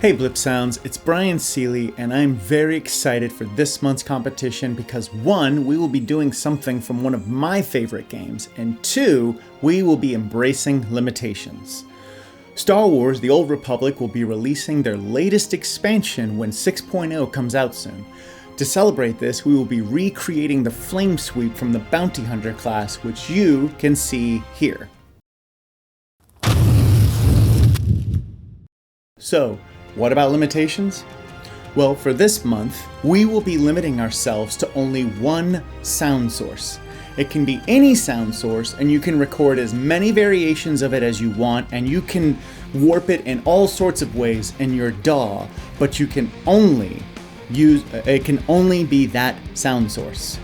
Hey Blipsounds, it's Brian Seeley, and I'm very excited for this month's competition because 1, we will be doing something from one of my favorite games, and 2, we will be embracing limitations. Star Wars: The Old Republic will be releasing their latest expansion when 6.0 comes out soon. To celebrate this, we will be recreating the flame sweep from the Bounty Hunter class, which you can see here. So, what about limitations? Well, for this month, we will be limiting ourselves to only one sound source. It can be any sound source, and you can record as many variations of it as you want, and you can warp it in all sorts of ways in your DAW, but it can only be that sound source.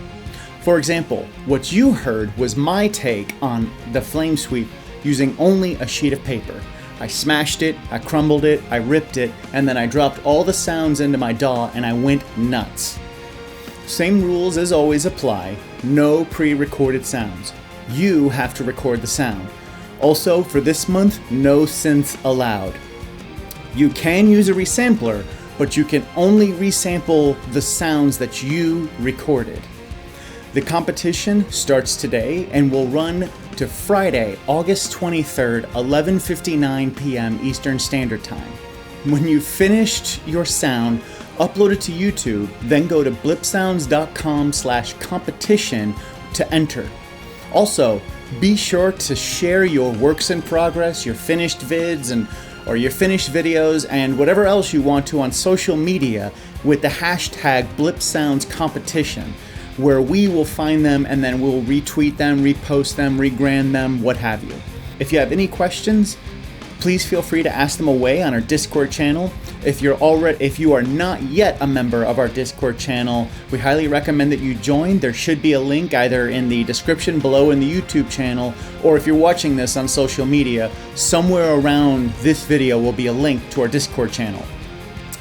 For example, what you heard was my take on the flame sweep using only a sheet of paper. I smashed it, I crumbled it, I ripped it, and then I dropped all the sounds into my DAW and I went nuts. Same rules as always apply, no pre-recorded sounds. You have to record the sound. Also, for this month, no synths allowed. You can use a resampler, but you can only resample the sounds that you recorded. The competition starts today and will run to Friday, August 23rd, 11:59 p.m. Eastern Standard Time. When you've finished your sound, upload it to YouTube, then go to blipsounds.com/competition to enter. Also, be sure to share your works in progress, your finished vids, or your finished videos, and whatever else you want to on social media with the hashtag BlipsoundsCompetition, where we will find them and then we'll retweet them, repost them, rebrand them, what have you. If you have any questions, please feel free to ask them away on our Discord channel. If you are not yet a member of our Discord channel, we highly recommend that you join. There should be a link either in the description below in the YouTube channel, or if you're watching this on social media, somewhere around this video will be a link to our Discord channel.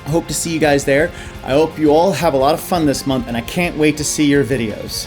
I hope to see you guys there. I hope you all have a lot of fun this month, and I can't wait to see your videos.